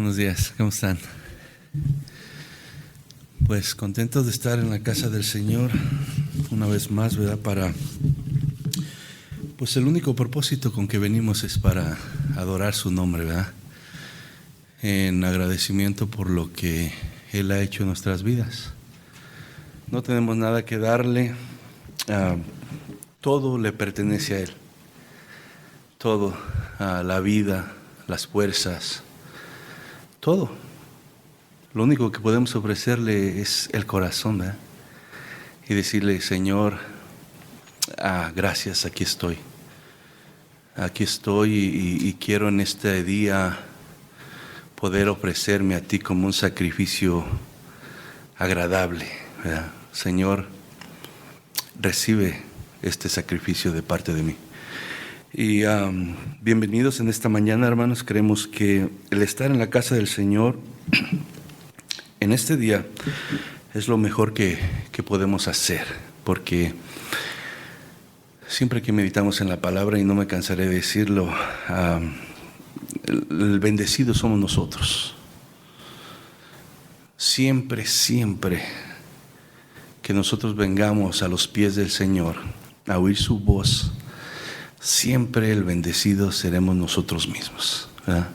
Buenos días, ¿cómo están? Pues contentos de estar en la casa del Señor una vez más, ¿verdad? Pues el único propósito con que venimos es para adorar su nombre, ¿verdad? En agradecimiento por lo que Él ha hecho en nuestras vidas. No tenemos nada que darle, todo le pertenece a Él. Todo, la vida, las fuerzas, todo. Lo único que podemos ofrecerle es el corazón, ¿verdad? Y decirle: Señor, gracias, aquí estoy. Aquí estoy y quiero en este día poder ofrecerme a ti como un sacrificio agradable, ¿verdad? Señor, recibe este sacrificio de parte de mí. Y bienvenidos en esta mañana, hermanos. Creemos que el estar en la casa del Señor en este día es lo mejor que podemos hacer, porque siempre que meditamos en la palabra, y no me cansaré de decirlo, el bendecido somos nosotros. Siempre que nosotros vengamos a los pies del Señor a oír su voz, siempre el bendecido seremos nosotros mismos, ¿verdad?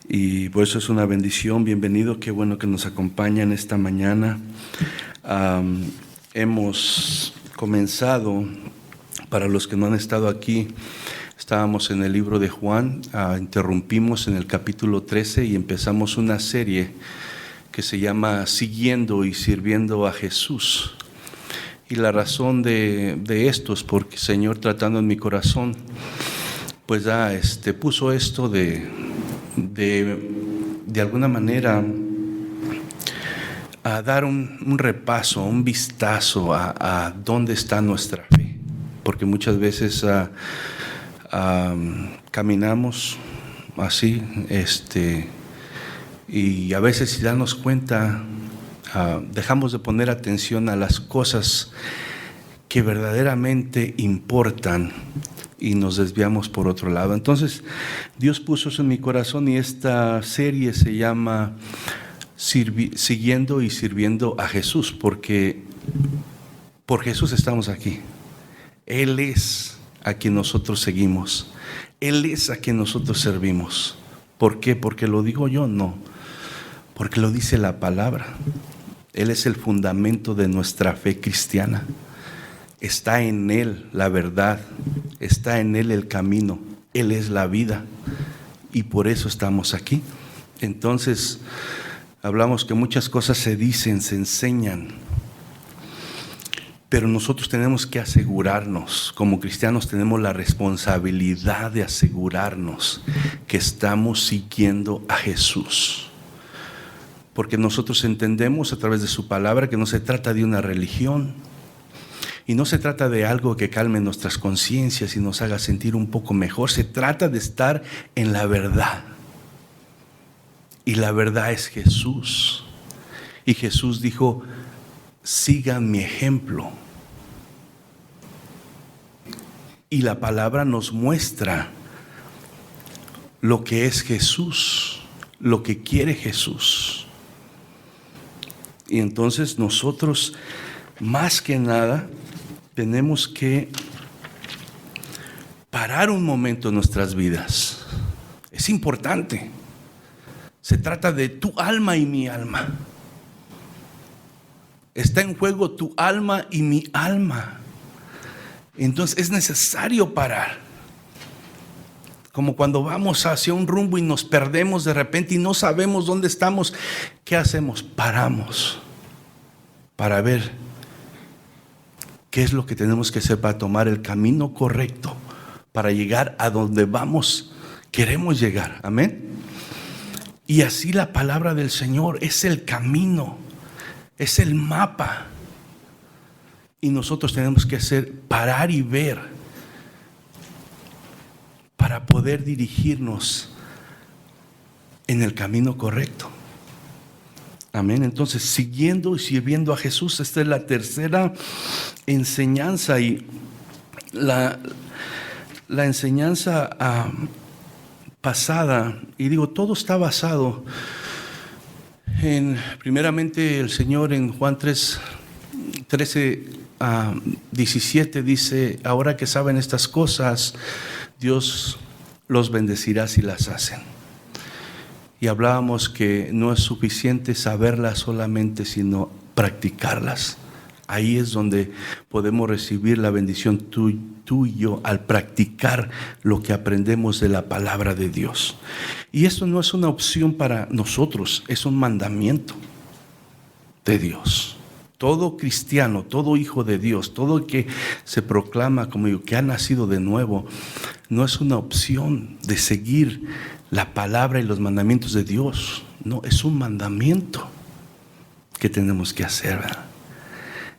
Y por eso es una bendición. Bienvenido, qué bueno que nos acompañan esta mañana. Hemos comenzado, para los que no han estado aquí, estábamos en el libro de Juan, interrumpimos en el capítulo 13 y empezamos una serie que se llama Siguiendo y Sirviendo a Jesús. Y la razón de esto es porque el Señor, tratando en mi corazón, pues puso esto de alguna manera a dar un repaso, un vistazo a dónde está nuestra fe. Porque muchas veces caminamos así, y a veces, sin darnos cuenta, dejamos de poner atención a las cosas que verdaderamente importan y nos desviamos por otro lado. Entonces Dios puso eso en mi corazón, y esta serie se llama Siguiendo y Sirviendo a Jesús, porque por Jesús estamos aquí. Él es a quien nosotros seguimos, Él es a quien nosotros servimos. ¿Por qué? ¿Porque lo digo yo? No, porque lo dice la palabra. Él es el fundamento de nuestra fe cristiana. Está en Él la verdad, está en Él el camino, Él es la vida, y por eso estamos aquí. Entonces, hablamos que muchas cosas se dicen, se enseñan, pero nosotros tenemos que asegurarnos, como cristianos tenemos la responsabilidad de asegurarnos que estamos siguiendo a Jesús. Porque nosotros entendemos a través de su palabra que no se trata de una religión, y no se trata de algo que calme nuestras conciencias y nos haga sentir un poco mejor. Se trata de estar en la verdad. Y la verdad es Jesús. Y Jesús dijo: sigan mi ejemplo. Y la palabra nos muestra lo que es Jesús, lo que quiere Jesús. Y entonces nosotros, más que nada, tenemos que parar un momento en nuestras vidas. Es importante. Se trata de tu alma y mi alma. Está en juego tu alma y mi alma. Entonces es necesario parar. Como cuando vamos hacia un rumbo y nos perdemos de repente y no sabemos dónde estamos. ¿Qué hacemos? Paramos para ver qué es lo que tenemos que hacer para tomar el camino correcto, para llegar a donde queremos llegar. Amén. Y así la palabra del Señor es el camino, es el mapa. Y nosotros tenemos que parar y ver para poder dirigirnos en el camino correcto. Amén. Entonces, siguiendo y sirviendo a Jesús, esta es la tercera enseñanza. Y la enseñanza pasada, y digo, todo está basado en, primeramente, el Señor en Juan 13:17 dice: ahora que saben estas cosas, Dios los bendecirá si las hacen. Y hablábamos que no es suficiente saberlas solamente, sino practicarlas. Ahí es donde podemos recibir la bendición tú y yo, al practicar lo que aprendemos de la palabra de Dios. Y esto no es una opción para nosotros, es un mandamiento de Dios. Todo cristiano, todo hijo de Dios, todo el que se proclama como yo, que ha nacido de nuevo, no es una opción de seguir la palabra y los mandamientos de Dios. No, es un mandamiento que tenemos que hacer, ¿verdad?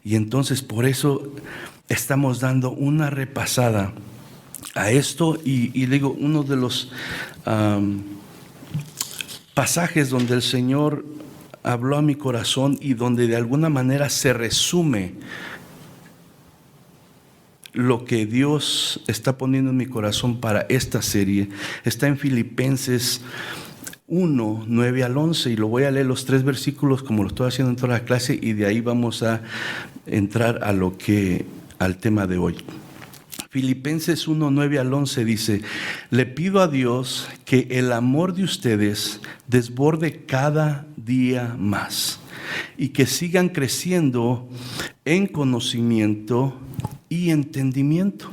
Y entonces por eso estamos dando una repasada a esto. Y digo, uno de los pasajes donde el Señor habló a mi corazón y donde de alguna manera se resume lo que Dios está poniendo en mi corazón para esta serie, está en Filipenses 1, 9 al 11, y lo voy a leer los 3 versículos como lo estoy haciendo en toda la clase, y de ahí vamos a entrar al tema de hoy. Filipenses 1, 9 al 11 dice: le pido a Dios que el amor de ustedes desborde cada día más y que sigan creciendo en conocimiento y entendimiento.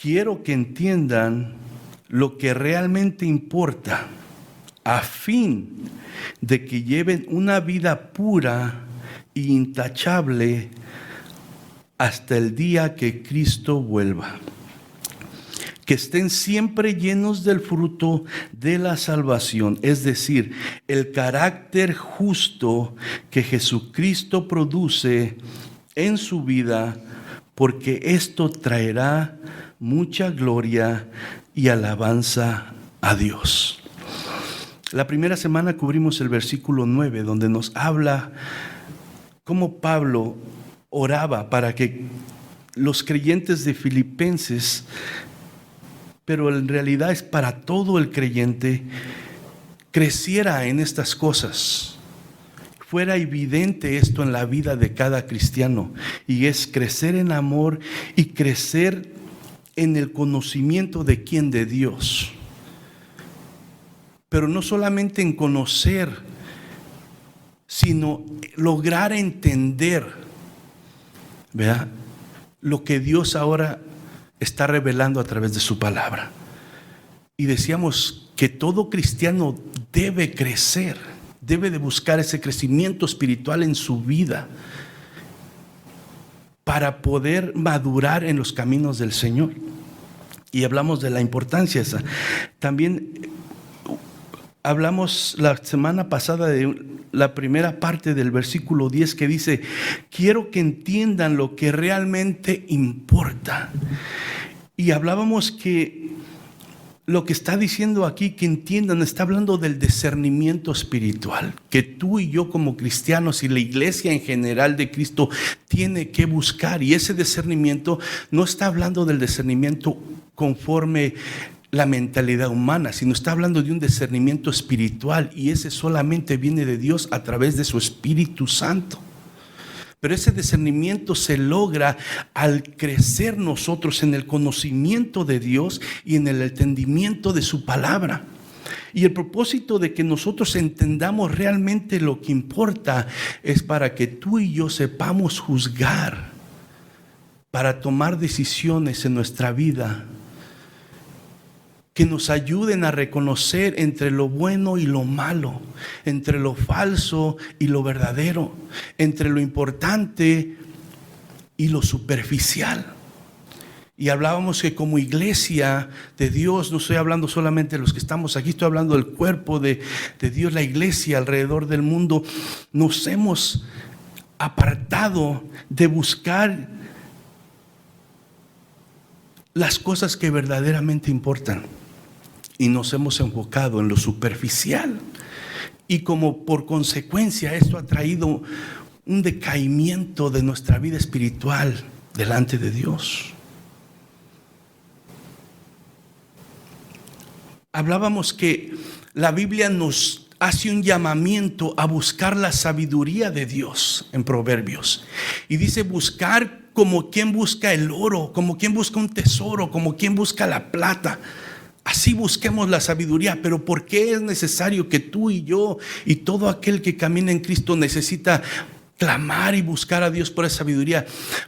Quiero que entiendan lo que realmente importa, a fin de que lleven una vida pura e intachable hasta el día que Cristo vuelva. Que estén siempre llenos del fruto de la salvación, es decir, el carácter justo que Jesucristo produce en su vida, porque esto traerá mucha gloria y alabanza a Dios. La primera semana cubrimos el versículo 9, donde nos habla cómo Pablo oraba para que los creyentes de Filipenses, pero en realidad es para todo el creyente, creciera en estas cosas. Fuera evidente esto en la vida de cada cristiano, y es crecer en amor y crecer en el conocimiento de quién, de Dios. Pero no solamente en conocer, sino lograr entender, ¿verdad?, lo que Dios ahora está revelando a través de su palabra. Y decíamos que todo cristiano debe crecer, debe de buscar ese crecimiento espiritual en su vida para poder madurar en los caminos del Señor. Y hablamos de la importancia esa. También hablamos la semana pasada de la primera parte del versículo 10 que dice: quiero que entiendan lo que realmente importa. Y hablábamos que lo que está diciendo aquí, que entiendan, está hablando del discernimiento espiritual, que tú y yo como cristianos y la iglesia en general de Cristo tiene que buscar. Y ese discernimiento no está hablando del discernimiento conforme la mentalidad humana, sino está hablando de un discernimiento espiritual, y ese solamente viene de Dios a través de su Espíritu Santo. Pero ese discernimiento se logra al crecer nosotros en el conocimiento de Dios y en el entendimiento de su palabra. Y el propósito de que nosotros entendamos realmente lo que importa es para que tú y yo sepamos juzgar, para tomar decisiones en nuestra vida que nos ayuden a reconocer entre lo bueno y lo malo, entre lo falso y lo verdadero, entre lo importante y lo superficial. Y hablábamos que como iglesia de Dios, no estoy hablando solamente de los que estamos aquí, estoy hablando del cuerpo de Dios, la iglesia alrededor del mundo, nos hemos apartado de buscar las cosas que verdaderamente importan. Y nos hemos enfocado en lo superficial. Y como por consecuencia esto ha traído un decaimiento de nuestra vida espiritual delante de Dios. hablábamos que la Biblia nos hace un llamamiento a buscar la sabiduría de Dios en Proverbios. Y dice buscar como quien busca el oro, como quien busca un tesoro, como quien busca la plata. Así busquemos la sabiduría. Pero ¿por qué es necesario que tú y yo y todo aquel que camina en Cristo necesita clamar y buscar a Dios por esa sabiduría?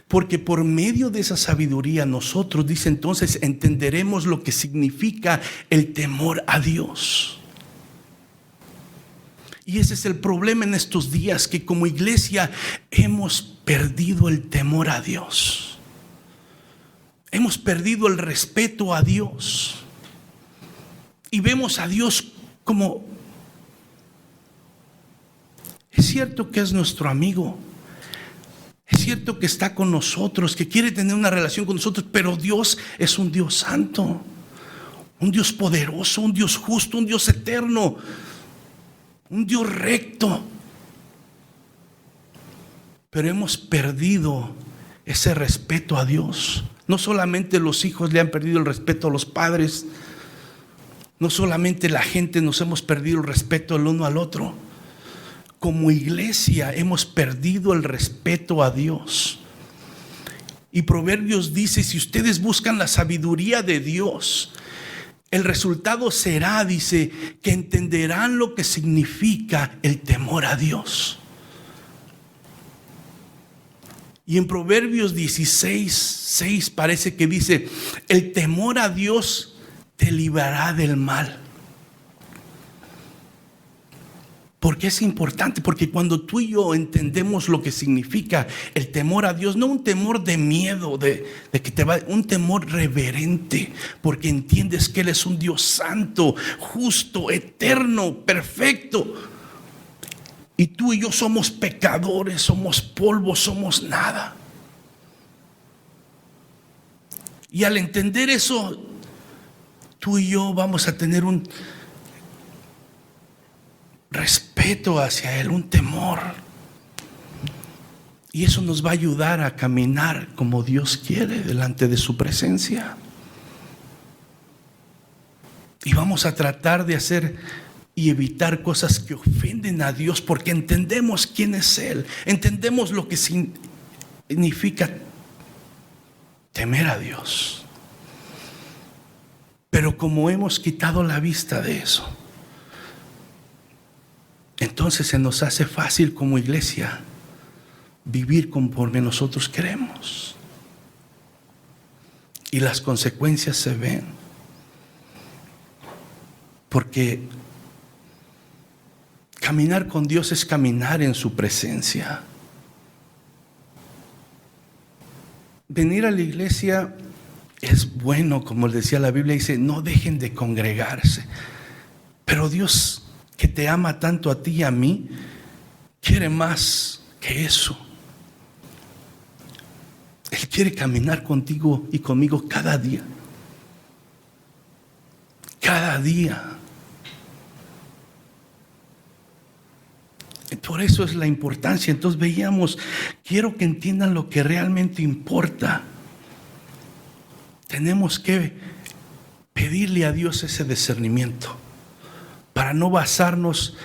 Porque por medio de esa sabiduría nosotros, dice entonces, entenderemos lo que significa el temor a Dios. Y ese es el problema en estos días, que como iglesia hemos perdido el temor a Dios. Hemos perdido el respeto a Dios. Y vemos a Dios como, es cierto que es nuestro amigo, es cierto que está con nosotros, que quiere tener una relación con nosotros, pero Dios es un Dios santo, un Dios poderoso, un Dios justo, un Dios eterno, un Dios recto. Pero hemos perdido ese respeto a Dios. No solamente los hijos le han perdido el respeto a los padres, no solamente la gente nos hemos perdido el respeto el uno al otro. Como iglesia hemos perdido el respeto a Dios. Y Proverbios dice, si ustedes buscan la sabiduría de Dios, el resultado será, dice, que entenderán lo que significa el temor a Dios. Y en Proverbios 16:6 parece que dice, el temor a Dios te librará del mal. ¿Por qué es importante? Porque cuando tú y yo entendemos lo que significa el temor a Dios, no un temor de miedo, de que te va, un temor reverente, porque entiendes que Él es un Dios santo, justo, eterno, perfecto. Y tú y yo somos pecadores, somos polvo, somos nada. Y al entender eso, tú y yo vamos a tener un respeto hacia Él, un temor. Y eso nos va a ayudar a caminar como Dios quiere delante de su presencia. Y vamos a tratar de hacer y evitar cosas que ofenden a Dios, porque entendemos quién es Él, entendemos lo que significa temer a Dios. Pero como hemos quitado la vista de eso, entonces se nos hace fácil como iglesia vivir conforme nosotros queremos. Y las consecuencias se ven. Porque caminar con Dios es caminar en su presencia. Venir a la iglesia es bueno, como les decía la Biblia, dice, no dejen de congregarse. Pero Dios, que te ama tanto a ti y a mí, quiere más que eso. Él quiere caminar contigo y conmigo cada día. Cada día. Por eso es la importancia. Entonces veíamos, quiero que entiendan lo que realmente importa. Tenemos que pedirle a Dios ese discernimiento para no basarnos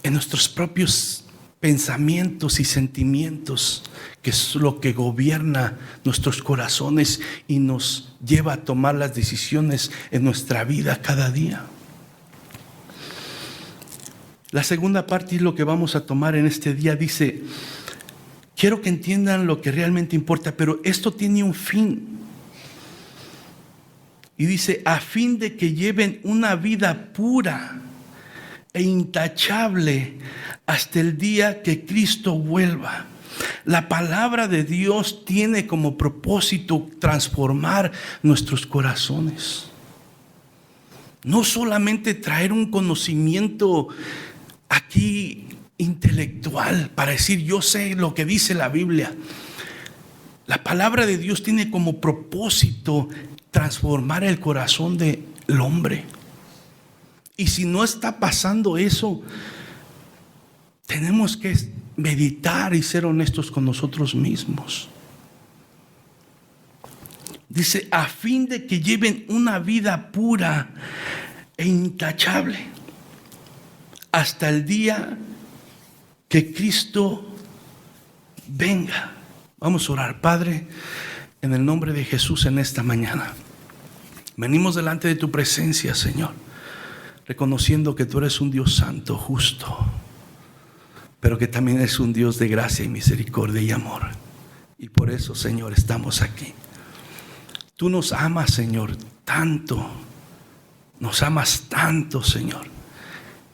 en nuestros propios pensamientos y sentimientos, que es lo que gobierna nuestros corazones y nos lleva a tomar las decisiones en nuestra vida cada día. La segunda parte es lo que vamos a tomar en este día. Dice, quiero que entiendan lo que realmente importa, pero esto tiene un fin. Y dice, a fin de que lleven una vida pura e intachable hasta el día que Cristo vuelva. La palabra de Dios tiene como propósito transformar nuestros corazones. No solamente traer un conocimiento aquí intelectual para decir yo sé lo que dice la Biblia. La palabra de Dios tiene como propósito transformar el corazón del hombre. Y si no está pasando eso, tenemos que meditar y ser honestos con nosotros mismos. Dice, a fin de que lleven una vida pura e intachable hasta el día que Cristo venga. Vamos a orar. Padre, en el nombre de Jesús, en esta mañana venimos delante de tu presencia, Señor, reconociendo que tú eres un Dios santo, justo, pero que también eres un Dios de gracia y misericordia y amor. Y por eso, Señor, estamos aquí. Tú nos amas, Señor, tanto. Nos amas tanto, Señor.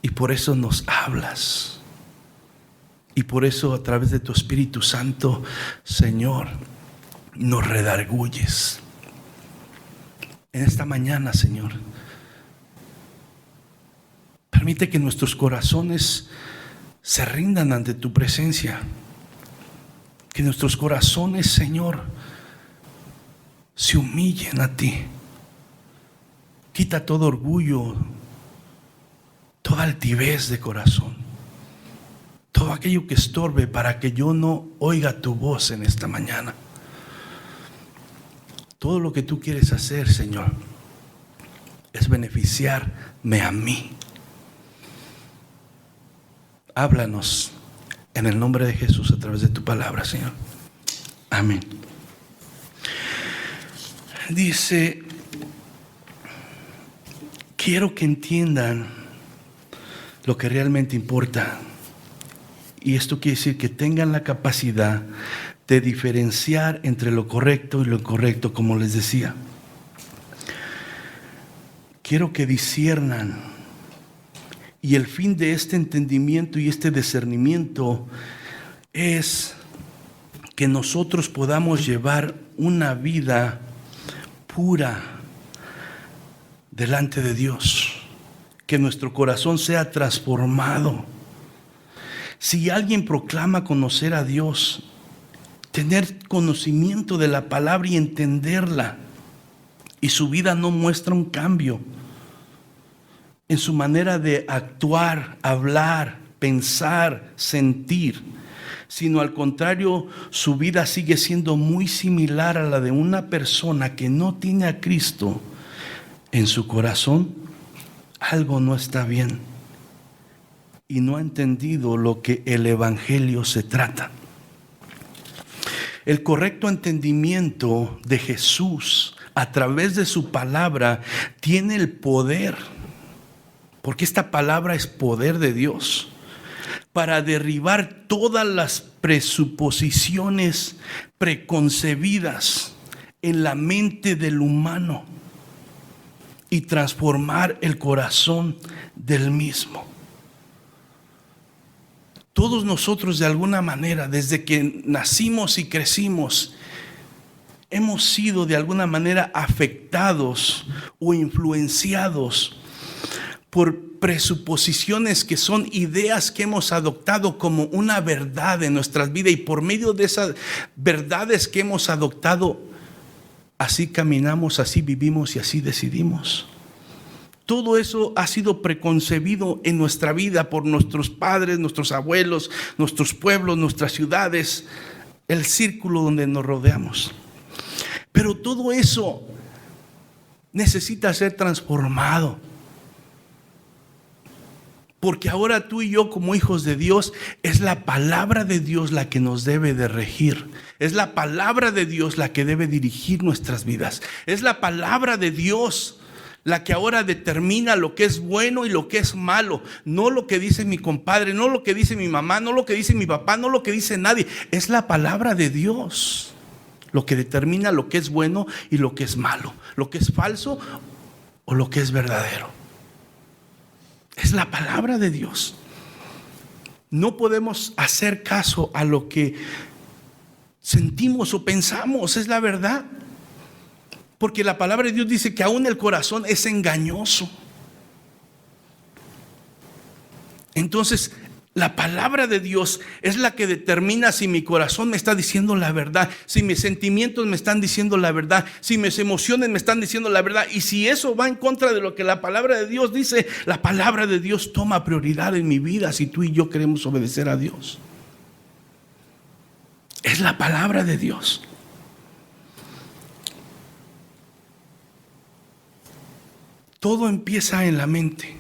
Y por eso nos hablas. Y por eso, a través de tu Espíritu Santo, Señor, nos redarguyes. En esta mañana, Señor, permite que nuestros corazones se rindan ante tu presencia. Que nuestros corazones, Señor, se humillen a ti. Quita todo orgullo, toda altivez de corazón, todo aquello que estorbe para que yo no oiga tu voz en esta mañana. Todo lo que tú quieres hacer, Señor, es beneficiarme a mí. Háblanos en el nombre de Jesús a través de tu palabra, Señor. Amén. Dice, quiero que entiendan lo que realmente importa. Y esto quiere decir que tengan la capacidad de diferenciar entre lo correcto y lo incorrecto, como les decía. Quiero que disciernan. Y el fin de este entendimiento y este discernimiento es que nosotros podamos llevar una vida pura delante de Dios, que nuestro corazón sea transformado. Si alguien proclama conocer a Dios, tener conocimiento de la palabra y entenderla, y su vida no muestra un cambio en su manera de actuar, hablar, pensar, sentir, sino al contrario, su vida sigue siendo muy similar a la de una persona que no tiene a Cristo en su corazón, algo no está bien y no ha entendido lo que el Evangelio se trata. El correcto entendimiento de Jesús a través de su palabra tiene el poder, porque esta palabra es poder de Dios, para derribar todas las presuposiciones preconcebidas en la mente del humano y transformar el corazón del mismo. Todos nosotros, de alguna manera, desde que nacimos y crecimos, hemos sido de alguna manera afectados o influenciados por presuposiciones que son ideas que hemos adoptado como una verdad en nuestras vidas, y por medio de esas verdades que hemos adoptado, así caminamos, así vivimos y así decidimos. Todo eso ha sido preconcebido en nuestra vida por nuestros padres, nuestros abuelos, nuestros pueblos, nuestras ciudades, el círculo donde nos rodeamos. Pero todo eso necesita ser transformado. Porque ahora tú y yo, como hijos de Dios, es la palabra de Dios la que nos debe de regir. Es la palabra de Dios la que debe dirigir nuestras vidas. Es la palabra de Dios la que ahora determina lo que es bueno y lo que es malo. No lo que dice mi compadre, no lo que dice mi mamá, no lo que dice mi papá, no lo que dice nadie. Es la palabra de Dios lo que determina lo que es bueno y lo que es malo, lo que es falso o lo que es verdadero. Es la palabra de Dios. No podemos hacer caso a lo que sentimos o pensamos, es la verdad. Porque la palabra de Dios dice que aún el corazón es engañoso. Entonces, la palabra de Dios es la que determina si mi corazón me está diciendo la verdad, si mis sentimientos me están diciendo la verdad, si mis emociones me están diciendo la verdad. Y si eso va en contra de lo que la palabra de Dios dice, la palabra de Dios toma prioridad en mi vida si tú y yo queremos obedecer a Dios. Es la palabra de Dios. Todo empieza en la mente.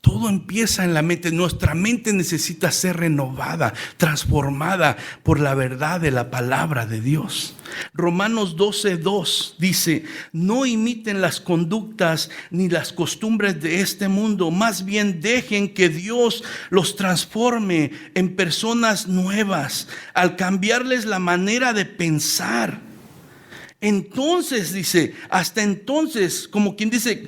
Todo empieza en la mente. Nuestra mente necesita ser renovada, transformada por la verdad de la palabra de Dios. Romanos 12:2 dice: no imiten las conductas ni las costumbres de este mundo, más bien dejen que Dios los transforme en personas nuevas al cambiarles la manera de pensar. Entonces, dice, hasta entonces, como quien dice,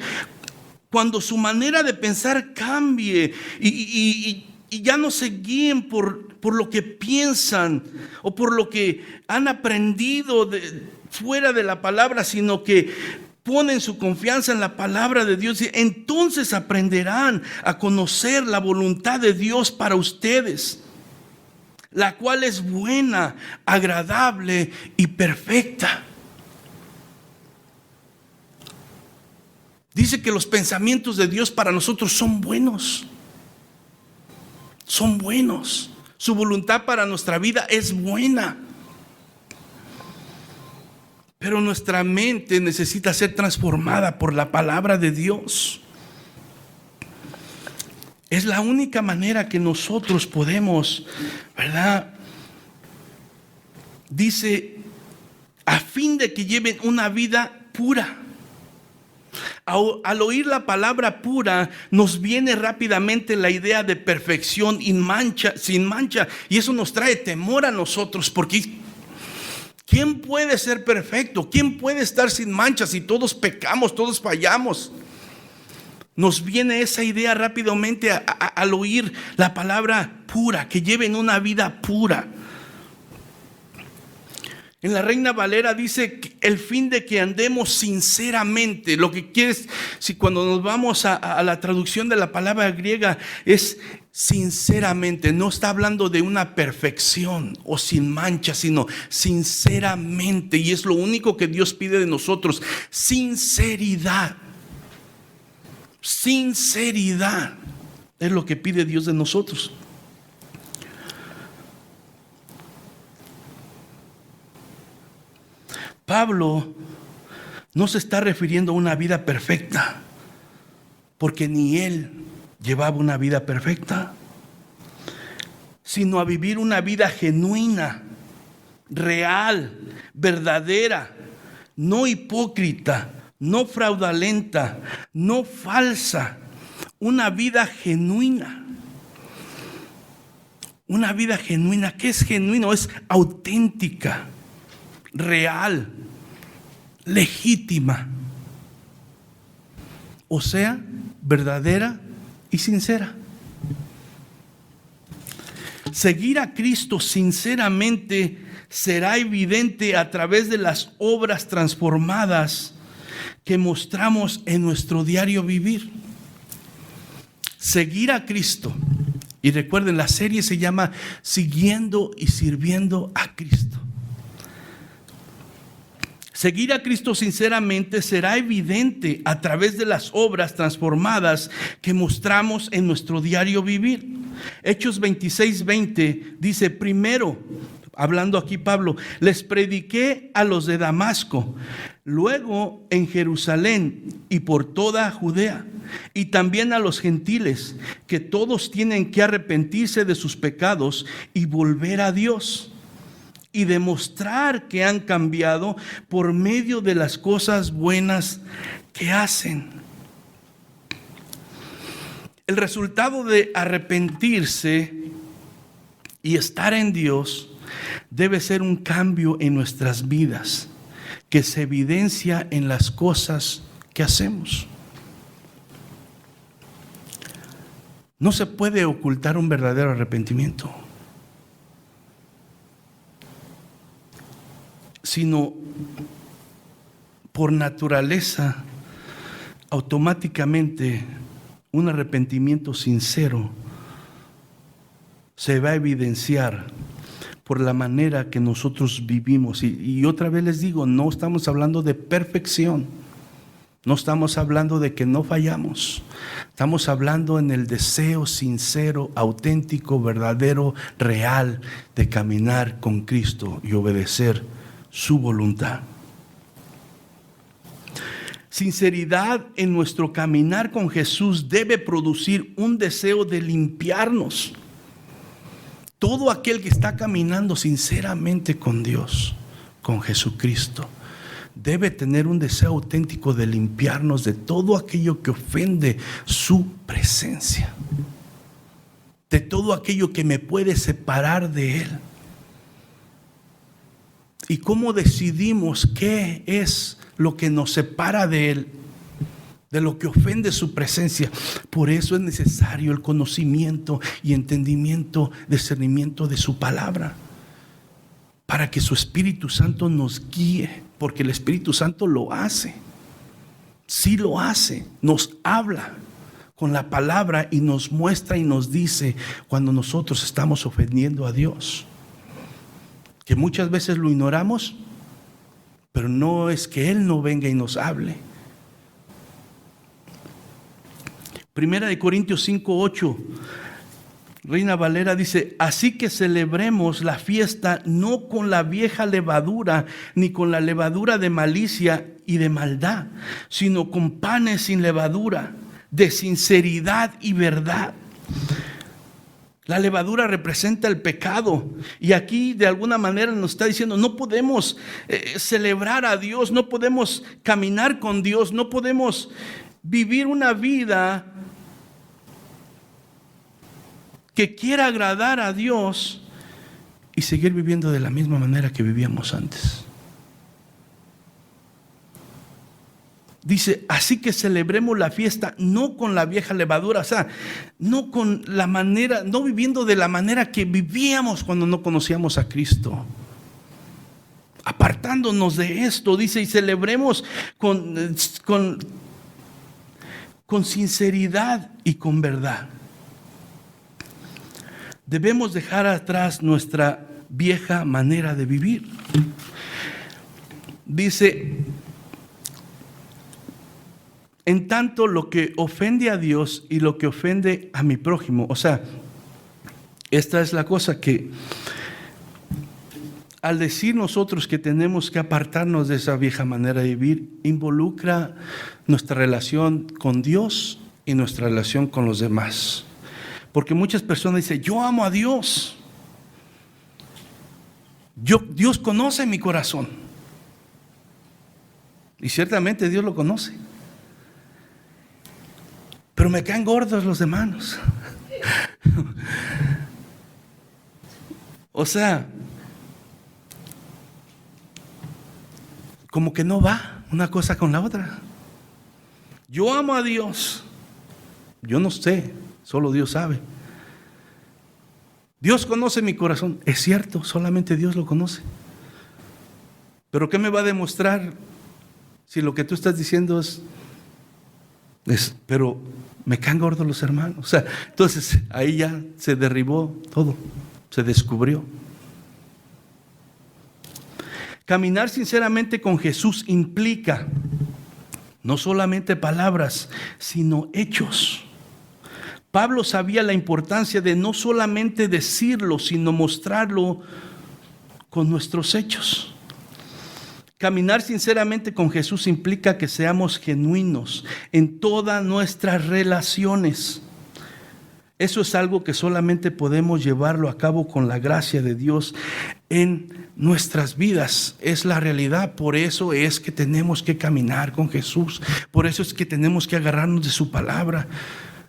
cuando su manera de pensar cambie y ya no se guíen por lo que piensan o por lo que han aprendido fuera de la palabra, sino que ponen su confianza en la palabra de Dios, entonces aprenderán a conocer la voluntad de Dios para ustedes, la cual es buena, agradable y perfecta. Dice que los pensamientos de Dios para nosotros son buenos. Son buenos. Su voluntad para nuestra vida es buena. Pero nuestra mente necesita ser transformada por la palabra de Dios. Es la única manera que nosotros podemos, ¿verdad? Dice, a fin de que lleven una vida pura. Al oír la palabra pura, nos viene rápidamente la idea de perfección sin mancha, y eso nos trae temor a nosotros, porque ¿quién puede ser perfecto? ¿Quién puede estar sin mancha si todos pecamos, todos fallamos? Nos viene esa idea rápidamente al oír la palabra pura, que lleven una vida pura. En la Reina Valera dice el fin de que andemos sinceramente. Lo que quiere es, si cuando nos vamos a la traducción de la palabra griega, es sinceramente. No está hablando de una perfección o sin mancha, sino sinceramente. Y es lo único que Dios pide de nosotros: sinceridad. Sinceridad es lo que pide Dios de nosotros. Pablo no se está refiriendo a una vida perfecta, porque ni él llevaba una vida perfecta, sino a vivir una vida genuina, real, verdadera, no hipócrita, no fraudulenta, no falsa, una vida genuina. Una vida genuina. ¿Qué es genuino? Es auténtica, real, legítima, o sea, verdadera y sincera. Seguir a Cristo sinceramente será evidente a través de las obras transformadas que mostramos en nuestro diario vivir. Seguir a Cristo, y recuerden, la serie se llama Siguiendo y Sirviendo a Cristo. Seguir a Cristo sinceramente será evidente a través de las obras transformadas que mostramos en nuestro diario vivir. Hechos 26:20 dice: primero, hablando aquí Pablo, les prediqué a los de Damasco, luego en Jerusalén y por toda Judea, y también a los gentiles, que todos tienen que arrepentirse de sus pecados y volver a Dios, y demostrar que han cambiado por medio de las cosas buenas que hacen. El resultado de arrepentirse y estar en Dios debe ser un cambio en nuestras vidas que se evidencia en las cosas que hacemos. No se puede ocultar un verdadero arrepentimiento, sino por naturaleza, automáticamente un arrepentimiento sincero se va a evidenciar por la manera que nosotros vivimos. Y otra vez les digo, no estamos hablando de perfección, no estamos hablando de que no fallamos, estamos hablando en el deseo sincero, auténtico, verdadero, real de caminar con Cristo y obedecer su voluntad. Sinceridad en nuestro caminar con Jesús debe producir un deseo de limpiarnos. Todo aquel que está caminando sinceramente con Dios, con Jesucristo, debe tener un deseo auténtico de limpiarnos de todo aquello que ofende su presencia, de todo aquello que me puede separar de Él. ¿Y cómo decidimos qué es lo que nos separa de Él, de lo que ofende su presencia? Por eso es necesario el conocimiento y entendimiento, discernimiento de su palabra, para que su Espíritu Santo nos guíe, porque el Espíritu Santo lo hace, sí lo hace, nos habla con la palabra y nos muestra y nos dice cuando nosotros estamos ofendiendo a Dios, que muchas veces lo ignoramos, pero no es que Él no venga y nos hable. Primera de Corintios 5:8, Reina Valera dice: así que celebremos la fiesta no con la vieja levadura, ni con la levadura de malicia y de maldad, sino con panes sin levadura, de sinceridad y verdad. La levadura representa el pecado, y aquí de alguna manera nos está diciendo: no podemos celebrar a Dios, no podemos caminar con Dios, no podemos vivir una vida que quiera agradar a Dios y seguir viviendo de la misma manera que vivíamos antes. Dice: así que celebremos la fiesta no con la vieja levadura, o sea, no con la manera, no viviendo de la manera que vivíamos cuando no conocíamos a Cristo, apartándonos de esto. Dice: y celebremos con sinceridad y con verdad. Debemos dejar atrás nuestra vieja manera de vivir. Dice: en tanto lo que ofende a Dios y lo que ofende a mi prójimo. O sea, esta es la cosa que al decir nosotros que tenemos que apartarnos de esa vieja manera de vivir, involucra nuestra relación con Dios y nuestra relación con los demás. Porque muchas personas dicen: yo amo a Dios, Dios conoce mi corazón. Y ciertamente Dios lo conoce, pero me caen gordos los hermanos. O sea, como que no va una cosa con la otra. Yo amo a Dios, yo no sé, solo Dios sabe. Dios conoce mi corazón, es cierto, solamente Dios lo conoce. Pero ¿qué me va a demostrar si lo que tú estás diciendo es pero me caen gordos los hermanos? O sea, entonces ahí ya se derribó todo, se descubrió. Caminar sinceramente con Jesús implica no solamente palabras, sino hechos. Pablo sabía la importancia de no solamente decirlo, sino mostrarlo con nuestros hechos. Caminar sinceramente con Jesús implica que seamos genuinos en todas nuestras relaciones. Eso es algo que solamente podemos llevarlo a cabo con la gracia de Dios en nuestras vidas. Es la realidad. Por eso es que tenemos que caminar con Jesús. Por eso es que tenemos que agarrarnos de su palabra.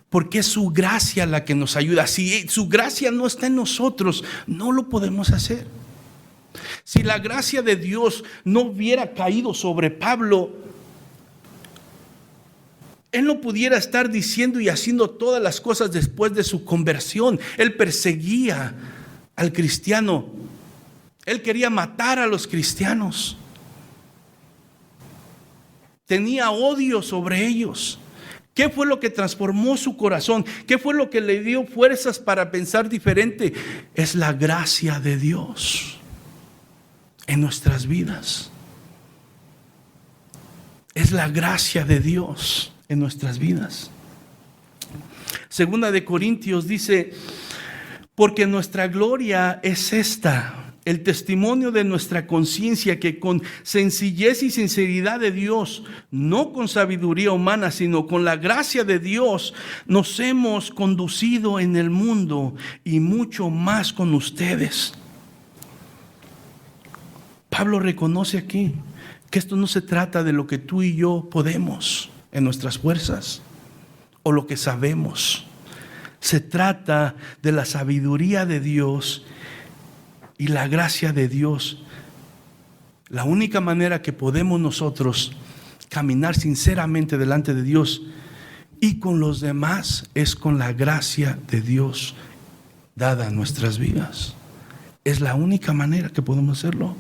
Porque es su gracia la que nos ayuda. Si su gracia no está en nosotros, no lo podemos hacer. Si la gracia de Dios no hubiera caído sobre Pablo, él no pudiera estar diciendo y haciendo todas las cosas después de su conversión. Él perseguía al cristiano. Él quería matar a los cristianos. Tenía odio sobre ellos. ¿Qué fue lo que transformó su corazón? ¿Qué fue lo que le dio fuerzas para pensar diferente? Es la gracia de Dios en nuestras vidas. Es la gracia de Dios en nuestras vidas. Segunda de Corintios dice: porque nuestra gloria es esta, el testimonio de nuestra conciencia, que con sencillez y sinceridad de Dios, no con sabiduría humana, sino con la gracia de Dios, nos hemos conducido en el mundo y mucho más con ustedes. Pablo reconoce aquí que esto no se trata de lo que tú y yo podemos en nuestras fuerzas o lo que sabemos. Se trata de la sabiduría de Dios y la gracia de Dios. La única manera que podemos nosotros caminar sinceramente delante de Dios y con los demás es con la gracia de Dios dada a nuestras vidas. Es la única manera que podemos hacerlo.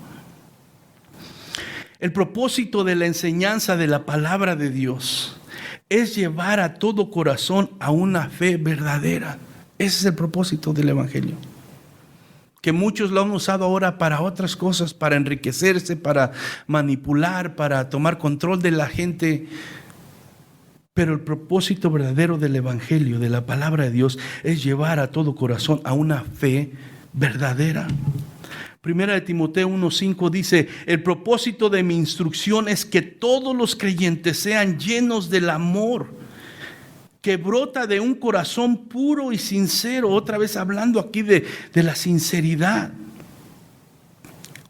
El propósito de la enseñanza de la palabra de Dios es llevar a todo corazón a una fe verdadera. Ese es el propósito del Evangelio. Que muchos lo han usado ahora para otras cosas, para enriquecerse, para manipular, para tomar control de la gente. Pero el propósito verdadero del Evangelio, de la palabra de Dios, es llevar a todo corazón a una fe verdadera. Primera de Timoteo 1:5 dice: el propósito de mi instrucción es que todos los creyentes sean llenos del amor que brota de un corazón puro y sincero. Otra vez hablando aquí de la sinceridad.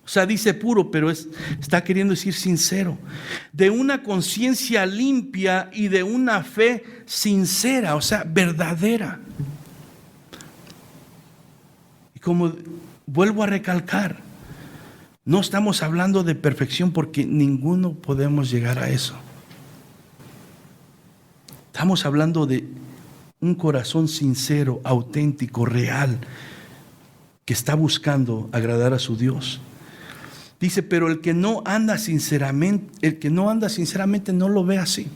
O sea, dice puro, pero está queriendo decir sincero. De una conciencia limpia y de una fe sincera, o sea, verdadera. Y como vuelvo a recalcar, no estamos hablando de perfección porque ninguno podemos llegar a eso. Estamos hablando de un corazón sincero, auténtico, real, que está buscando agradar a su Dios. Dice, pero el que no anda sinceramente no lo ve así.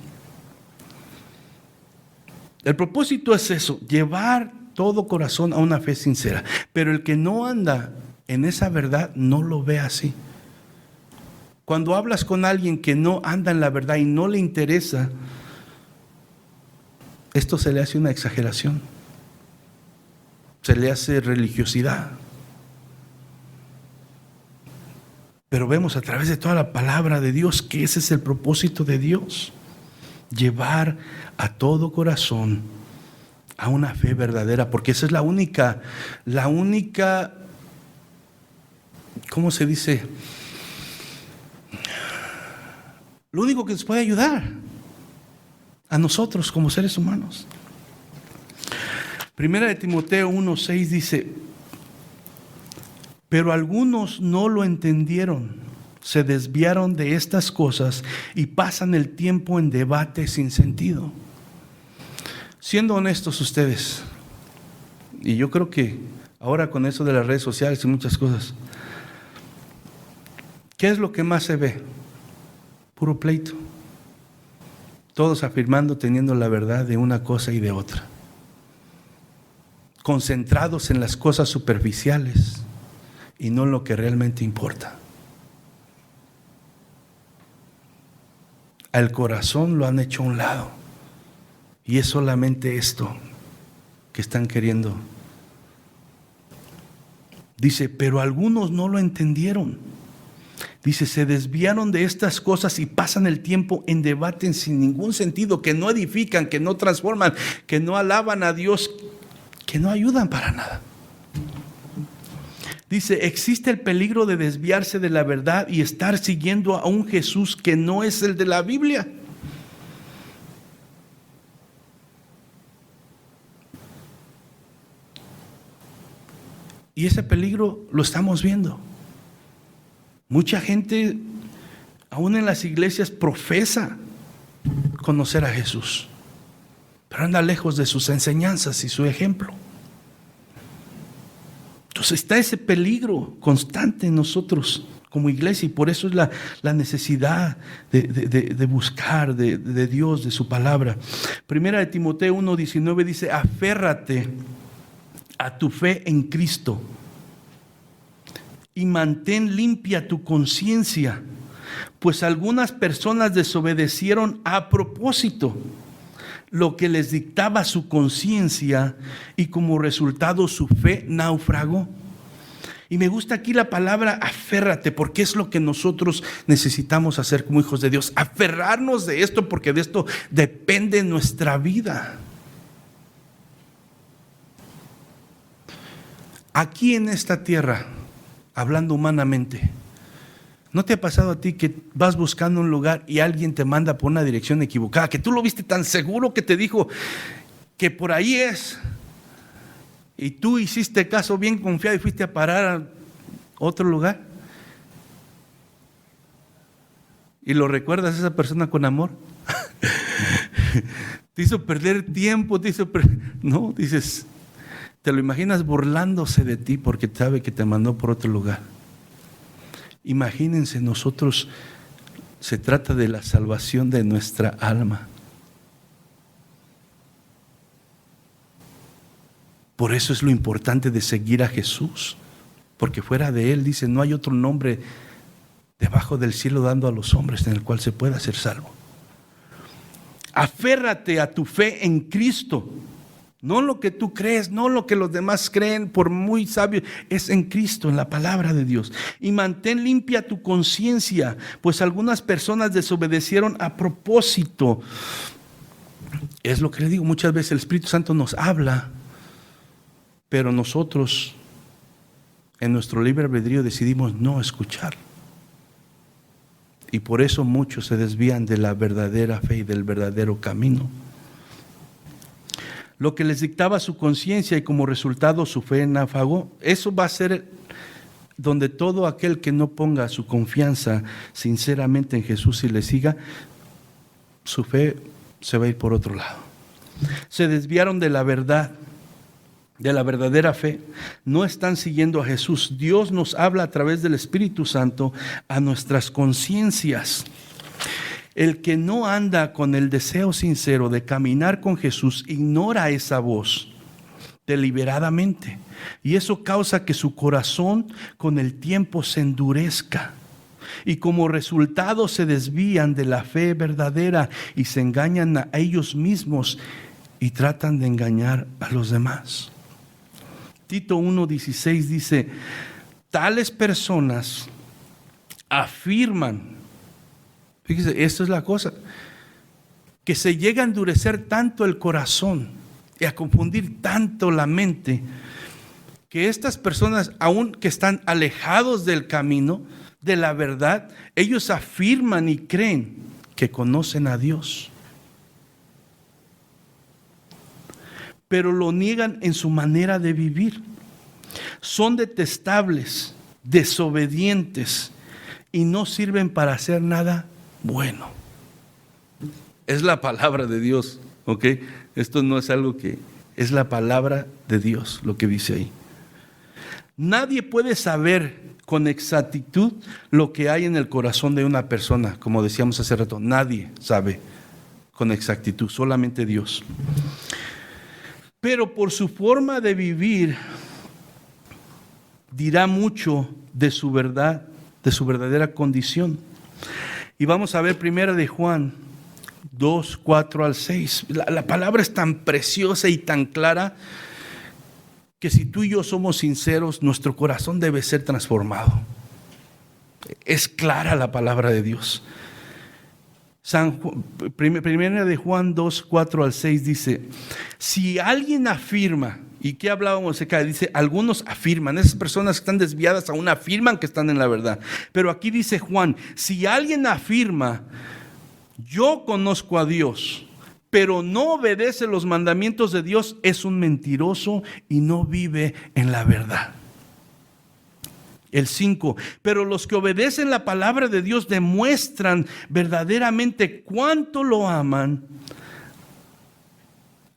El propósito es eso, llevar todo corazón a una fe sincera. Pero el que no anda en esa verdad no lo ve así. Cuando hablas con alguien que no anda en la verdad y no le interesa, esto se le hace una exageración, se le hace religiosidad. Pero vemos a través de toda la palabra de Dios que ese es el propósito de Dios: llevar a todo corazón a una fe verdadera, porque esa es la única, ¿cómo se dice? Lo único que nos puede ayudar a nosotros como seres humanos. Primera de Timoteo 1:6 dice: pero algunos no lo entendieron, se desviaron de estas cosas y pasan el tiempo en debate sin sentido. Siendo honestos ustedes, y yo creo que ahora con eso de las redes sociales y muchas cosas, ¿qué es lo que más se ve? Puro pleito. Todos afirmando, teniendo la verdad de una cosa y de otra. Concentrados en las cosas superficiales y no en lo que realmente importa. Al corazón lo han hecho a un lado. Y es solamente esto que están queriendo. Dice, pero algunos no lo entendieron. Dice, se desviaron de estas cosas y pasan el tiempo en debate sin ningún sentido, que no edifican, que no transforman, que no alaban a Dios, que no ayudan para nada. Dice, existe el peligro de desviarse de la verdad y estar siguiendo a un Jesús que no es el de la Biblia. Y ese peligro lo estamos viendo. Mucha gente, aún en las iglesias, profesa conocer a Jesús, pero anda lejos de sus enseñanzas y su ejemplo. Entonces está ese peligro constante en nosotros como iglesia, y por eso es la necesidad de buscar de Dios, de su palabra. Primera de Timoteo 1:19 dice, aférrate a tu fe en Cristo y mantén limpia tu conciencia, pues algunas personas desobedecieron a propósito lo que les dictaba su conciencia y como resultado su fe naufragó. Y me gusta aquí la palabra aférrate, porque es lo que nosotros necesitamos hacer como hijos de Dios. Aferrarnos de esto, porque de esto depende nuestra vida. Aquí en esta tierra, hablando humanamente, ¿no te ha pasado a ti que vas buscando un lugar y alguien te manda por una dirección equivocada, que tú lo viste tan seguro que te dijo que por ahí es, y tú hiciste caso bien confiado y fuiste a parar a otro lugar? ¿Y lo recuerdas a esa persona con amor? Te hizo perder tiempo, no, dices, te lo imaginas burlándose de ti porque sabe que te mandó por otro lugar. Imagínense, nosotros, se trata de la salvación de nuestra alma. Por eso es lo importante de seguir a Jesús, porque fuera de Él, dice, no hay otro nombre debajo del cielo dando a los hombres en el cual se pueda ser salvo. Aférrate a tu fe en Cristo, no lo que tú crees, no lo que los demás creen, por muy sabio, es en Cristo, en la palabra de Dios. Y mantén limpia tu conciencia, pues algunas personas desobedecieron a propósito. Es lo que le digo, muchas veces el Espíritu Santo nos habla, pero nosotros en nuestro libre albedrío decidimos no escuchar. Y por eso muchos se desvían de la verdadera fe y del verdadero camino. Lo que les dictaba su conciencia y como resultado su fe náufrago, eso va a ser donde todo aquel que no ponga su confianza sinceramente en Jesús y le siga, su fe se va a ir por otro lado. Se desviaron de la verdad, de la verdadera fe, no están siguiendo a Jesús. Dios nos habla a través del Espíritu Santo a nuestras conciencias. El que no anda con el deseo sincero de caminar con Jesús ignora esa voz deliberadamente, y eso causa que su corazón con el tiempo se endurezca, y como resultado se desvían de la fe verdadera y se engañan a ellos mismos y tratan de engañar a los demás. Tito 1:16 dice, tales personas afirman, fíjese, esto es la cosa, que se llega a endurecer tanto el corazón y a confundir tanto la mente, que estas personas, aun que están alejados del camino, de la verdad, ellos afirman y creen que conocen a Dios, pero lo niegan en su manera de vivir. Son detestables, desobedientes y no sirven para hacer nada bueno. Es la palabra de Dios, ¿ok? Esto no es algo que, es la palabra de Dios lo que dice ahí. Nadie puede saber con exactitud lo que hay en el corazón de una persona, como decíamos hace rato. Nadie sabe con exactitud, solamente Dios. Pero por su forma de vivir, dirá mucho de su verdad, de su verdadera condición. Y vamos a ver primero de Juan 2:4-6. La palabra es tan preciosa y tan clara que si tú y yo somos sinceros, nuestro corazón debe ser transformado. Es clara la palabra de Dios. Primera de Juan 2:4-6 dice, si alguien afirma, ¿y qué hablábamos acá? Dice, algunos afirman, esas personas que están desviadas aún afirman que están en la verdad. Pero aquí dice Juan, si alguien afirma, yo conozco a Dios, pero no obedece los mandamientos de Dios, es un mentiroso y no vive en la verdad. El 5, pero los que obedecen la palabra de Dios demuestran verdaderamente cuánto lo aman.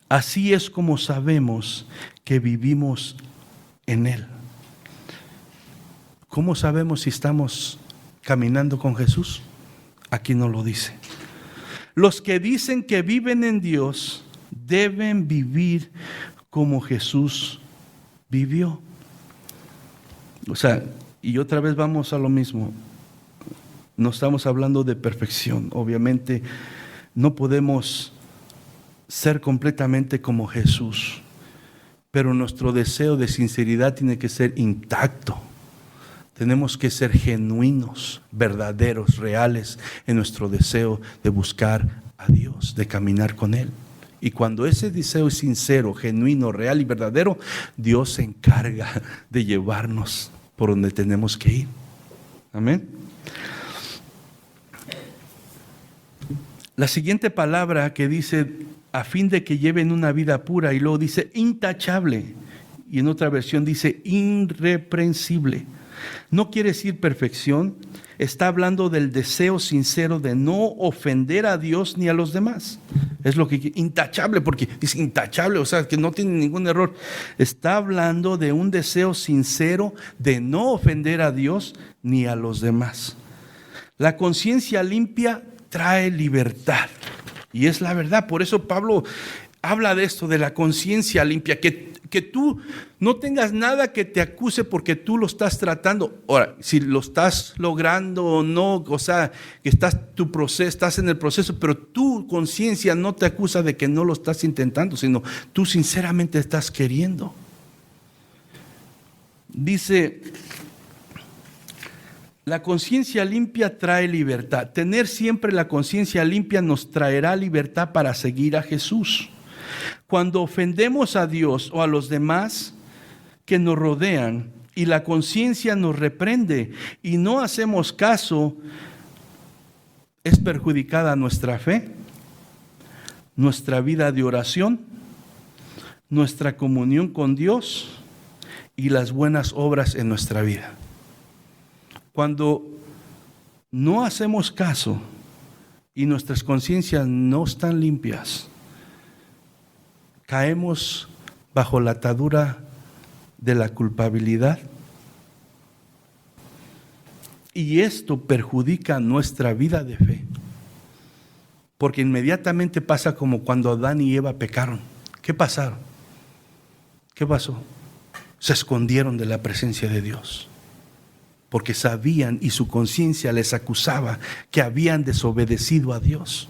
Así es como sabemos que vivimos en Él. ¿Cómo sabemos si estamos caminando con Jesús? Aquí nos lo dice. Los que dicen que viven en Dios deben vivir como Jesús vivió. O sea, y otra vez vamos a lo mismo. No estamos hablando de perfección. Obviamente no podemos ser completamente como Jesús, pero nuestro deseo de sinceridad tiene que ser intacto. Tenemos que ser genuinos, verdaderos, reales en nuestro deseo de buscar a Dios, de caminar con Él. Y cuando ese deseo es sincero, genuino, real y verdadero, Dios se encarga de llevarnos por donde tenemos que ir. Amén. La siguiente palabra que dice, a fin de que lleven una vida pura, y luego dice intachable, y en otra versión dice irreprensible. No quiere decir perfección, está hablando del deseo sincero de no ofender a Dios ni a los demás. Es lo que intachable, porque dice intachable, o sea, que no tiene ningún error. Está hablando de un deseo sincero de no ofender a Dios ni a los demás. La conciencia limpia trae libertad, y es la verdad. Por eso Pablo habla de esto, de la conciencia limpia, que tú no tengas nada que te acuse porque tú lo estás tratando. Ahora, si lo estás logrando o no, o sea, que estás en el proceso, pero tu conciencia no te acusa de que no lo estás intentando, sino tú sinceramente estás queriendo. Dice, la conciencia limpia trae libertad. Tener siempre la conciencia limpia nos traerá libertad para seguir a Jesús. Cuando ofendemos a Dios o a los demás que nos rodean y la conciencia nos reprende y no hacemos caso, es perjudicada nuestra fe, nuestra vida de oración, nuestra comunión con Dios y las buenas obras en nuestra vida. Cuando no hacemos caso y nuestras conciencias no están limpias, caemos bajo la atadura de la culpabilidad, y esto perjudica nuestra vida de fe, porque inmediatamente pasa como cuando Adán y Eva pecaron. ¿Qué pasaron? ¿Qué pasó? Se escondieron de la presencia de Dios, porque sabían y su conciencia les acusaba que habían desobedecido a Dios.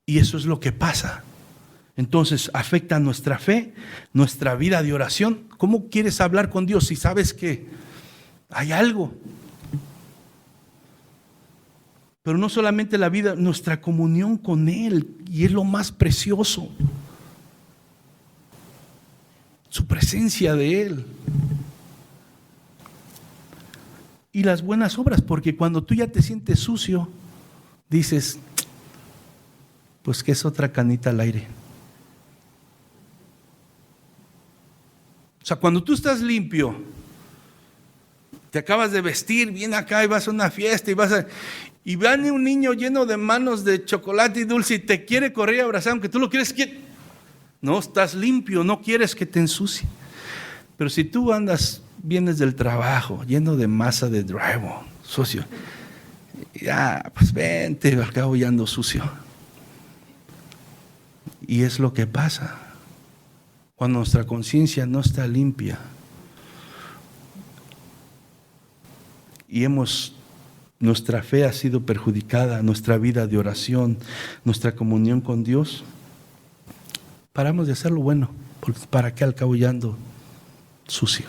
Y eso es lo que pasa. Entonces afecta nuestra fe, nuestra vida de oración. ¿Cómo quieres hablar con Dios si sabes que hay algo? Pero no solamente la vida, nuestra comunión con Él, y es lo más precioso. Su presencia de Él. Y las buenas obras, porque cuando tú ya te sientes sucio, dices, pues que es otra canita al aire. O sea, cuando tú estás limpio, te acabas de vestir bien acá y vas a una fiesta y viene un niño lleno de manos de chocolate y dulce y te quiere correr y abrazar, aunque tú lo quieres que no estás limpio, no quieres que te ensucie. Pero si tú vienes del trabajo lleno de masa de drywall, sucio, ya, pues vente, al cabo ya ando sucio. Y es lo que pasa cuando nuestra conciencia no está limpia y nuestra fe ha sido perjudicada, nuestra vida de oración, nuestra comunión con Dios. Paramos de hacer lo bueno, porque ¿para qué al cabo ya ando sucio?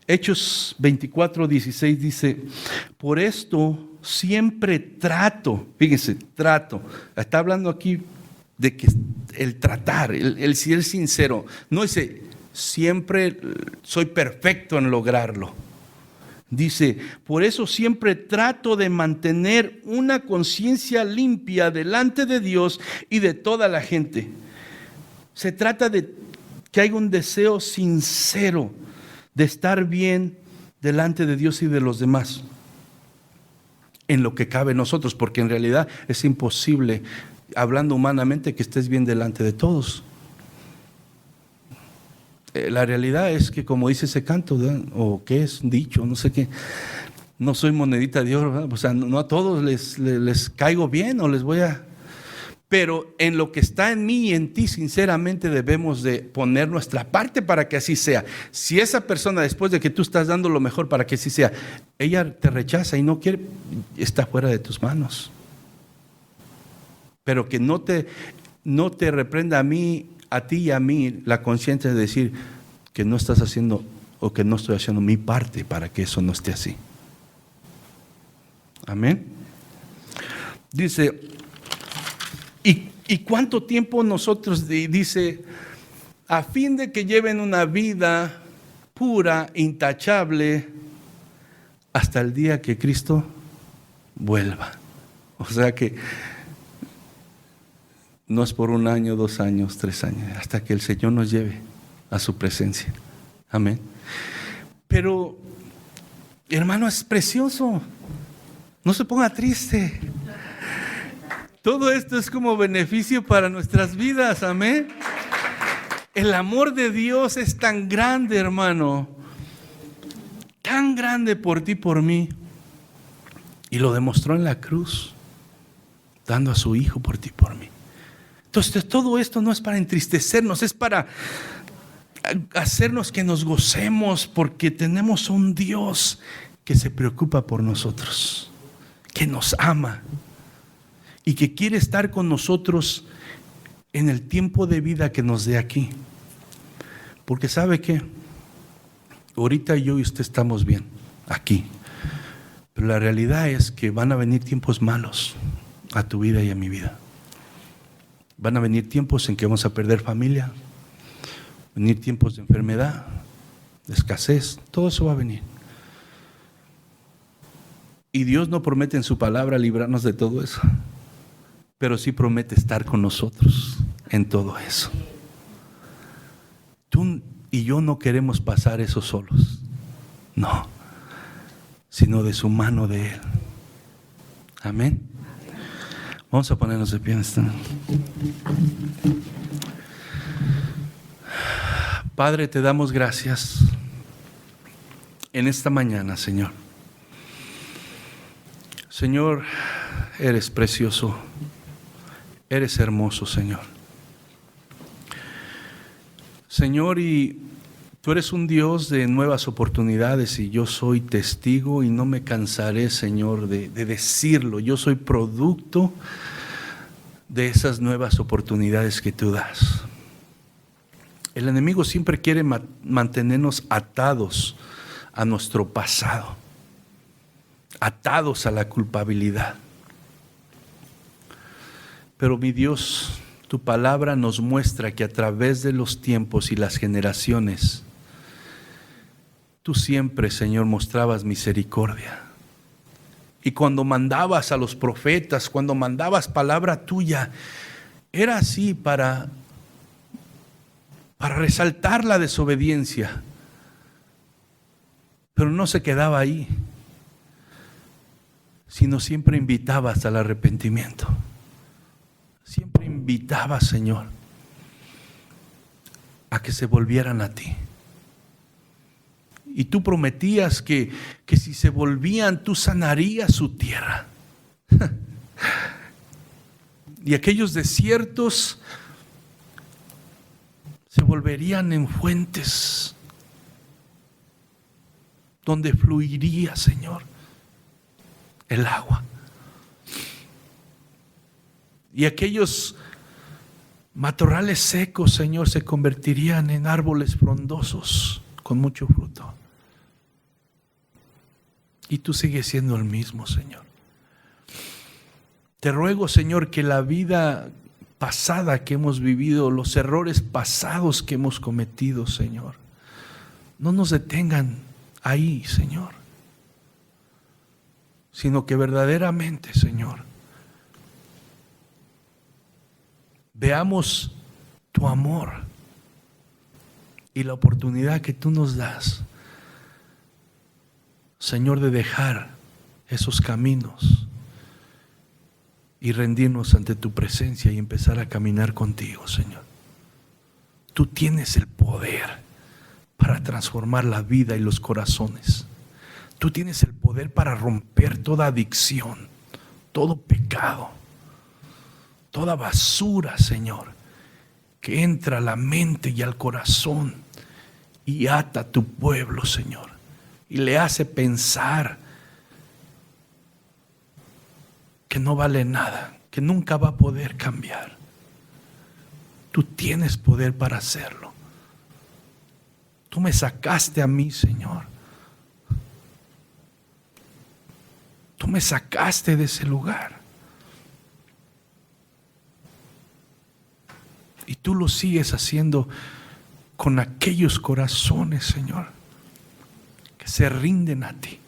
Hechos 24:16 dice, por esto siempre trato, fíjense, trato, está hablando aquí de que el tratar, el ser sincero, no dice siempre soy perfecto en lograrlo. Dice, por eso siempre trato de mantener una conciencia limpia delante de Dios y de toda la gente. Se trata de que haya un deseo sincero de estar bien delante de Dios y de los demás, en lo que cabe en nosotros, porque en realidad es imposible, hablando humanamente, que estés bien delante de todos. La realidad es que, como dice ese canto, ¿verdad? O qué es dicho, no sé qué, no soy monedita de oro, ¿verdad? O sea, no a todos les caigo bien o les voy a... Pero en lo que está en mí y en ti, sinceramente debemos de poner nuestra parte para que así sea. Si esa persona, después de que tú estás dando lo mejor para que así sea, ella te rechaza y no quiere, está fuera de tus manos. Pero que no te reprenda a ti y a mí la conciencia de decir, que no estás haciendo o que no estoy haciendo mi parte para que eso no esté así. Amén. Dice, ¿y cuánto tiempo nosotros, dice, a fin de que lleven una vida pura, intachable, hasta el día que Cristo vuelva? O sea que no es por 1 año, 2 años, 3 años, hasta que el Señor nos lleve a su presencia. Amén. Pero, hermano, es precioso. No se ponga triste. Todo esto es como beneficio para nuestras vidas. Amén. El amor de Dios es tan grande, hermano. Tan grande por ti, por mí. Y lo demostró en la cruz, dando a su Hijo por ti, por mí. Entonces, todo esto no es para entristecernos, es para hacernos que nos gocemos, porque tenemos un Dios que se preocupa por nosotros, que nos ama y que quiere estar con nosotros en el tiempo de vida que nos dé aquí. Porque ¿sabe qué? Ahorita yo y usted estamos bien aquí, pero la realidad es que van a venir tiempos malos a tu vida y a mi vida. Van a venir tiempos en que vamos a perder familia, venir tiempos de enfermedad, de escasez, todo eso va a venir. Y Dios no promete en su palabra librarnos de todo eso, pero sí promete estar con nosotros en todo eso. Tú y yo no queremos pasar eso solos, no, sino de su mano de Él. Amén. Vamos a ponernos de pie en este momento. Padre, te damos gracias en esta mañana, Señor. Señor, eres precioso, eres hermoso, Señor. Señor, y tú eres un Dios de nuevas oportunidades, y yo soy testigo y no me cansaré, Señor, de decirlo. Yo soy producto de esas nuevas oportunidades que tú das. El enemigo siempre quiere mantenernos atados a nuestro pasado, atados a la culpabilidad. Pero mi Dios, tu palabra nos muestra que a través de los tiempos y las generaciones, tú siempre, Señor, mostrabas misericordia. Y cuando mandabas a los profetas, cuando mandabas palabra tuya, era así para resaltar la desobediencia. Pero no se quedaba ahí, sino siempre invitabas al arrepentimiento. Siempre invitabas, Señor, a que se volvieran a ti. Y tú prometías que si se volvían, tú sanarías su tierra. Y aquellos desiertos se volverían en fuentes donde fluiría, Señor, el agua. Y aquellos matorrales secos, Señor, se convertirían en árboles frondosos con mucho fruto. Y tú sigues siendo el mismo, Señor. Te ruego, Señor, que la vida pasada que hemos vivido, los errores pasados que hemos cometido, Señor, no nos detengan ahí, Señor, sino que verdaderamente, Señor, veamos tu amor y la oportunidad que tú nos das, Señor, de dejar esos caminos y rendirnos ante tu presencia y empezar a caminar contigo, Señor. Tú tienes el poder para transformar la vida y los corazones. Tú tienes el poder para romper toda adicción, todo pecado, toda basura, Señor, que entra a la mente y al corazón y ata a tu pueblo, Señor, y le hace pensar que no vale nada, que nunca va a poder cambiar. Tú tienes poder para hacerlo. Tú me sacaste a mí, Señor. Tú me sacaste de ese lugar. Y tú lo sigues haciendo con aquellos corazones, Señor, que se rinden a ti.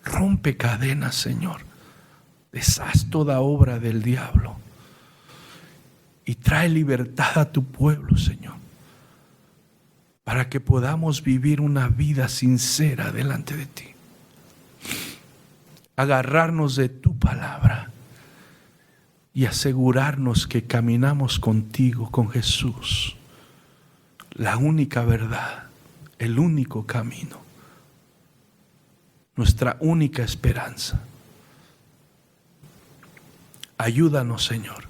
Rompe cadenas, Señor. Deshaz toda obra del diablo. Y trae libertad a tu pueblo, Señor, para que podamos vivir una vida sincera delante de ti. Agarrarnos de tu palabra y asegurarnos que caminamos contigo, con Jesús, la única verdad, el único camino, nuestra única esperanza. Ayúdanos, Señor.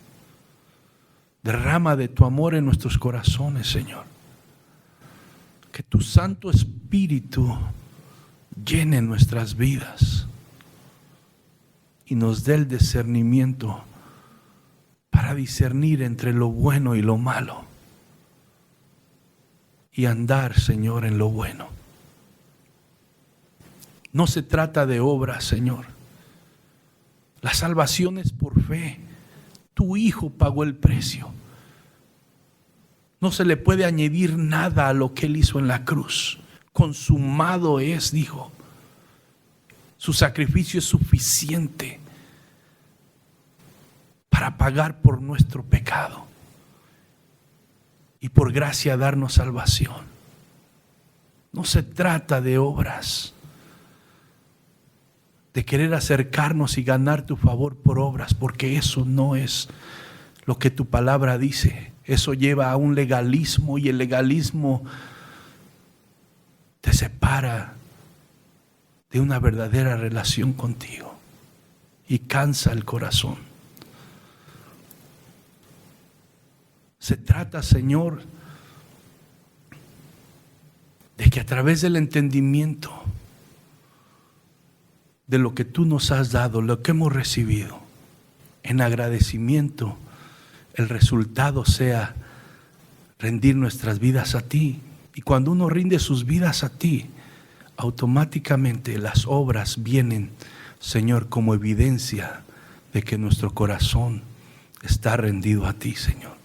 Derrama de tu amor en nuestros corazones, Señor. Que tu Santo Espíritu llene nuestras vidas y nos dé el discernimiento para discernir entre lo bueno y lo malo y andar, Señor, en lo bueno. No se trata de obras, Señor. La salvación es por fe. Tu Hijo pagó el precio. No se le puede añadir nada a lo que Él hizo en la cruz. Consumado es, dijo. Su sacrificio es suficiente para pagar por nuestro pecado y por gracia darnos salvación. No se trata de obras, de querer acercarnos y ganar tu favor por obras, porque eso no es lo que tu palabra dice. Eso lleva a un legalismo, y el legalismo te separa de una verdadera relación contigo y cansa el corazón. Se trata, Señor, de que a través del entendimiento de lo que tú nos has dado, lo que hemos recibido, en agradecimiento, el resultado sea rendir nuestras vidas a ti. Y cuando uno rinde sus vidas a ti, automáticamente las obras vienen, Señor, como evidencia de que nuestro corazón está rendido a ti, Señor.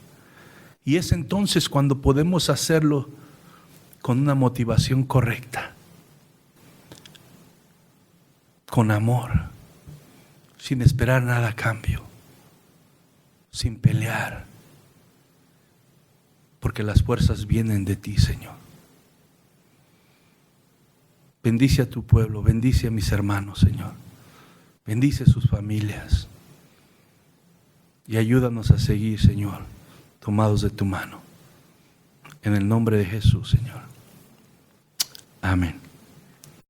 Y es entonces cuando podemos hacerlo con una motivación correcta, con amor, sin esperar nada a cambio, sin pelear, porque las fuerzas vienen de ti, Señor. Bendice a tu pueblo, bendice a mis hermanos, Señor. Bendice a sus familias y ayúdanos a seguir, Señor, tomados de tu mano. En el nombre de Jesús, Señor. Amén.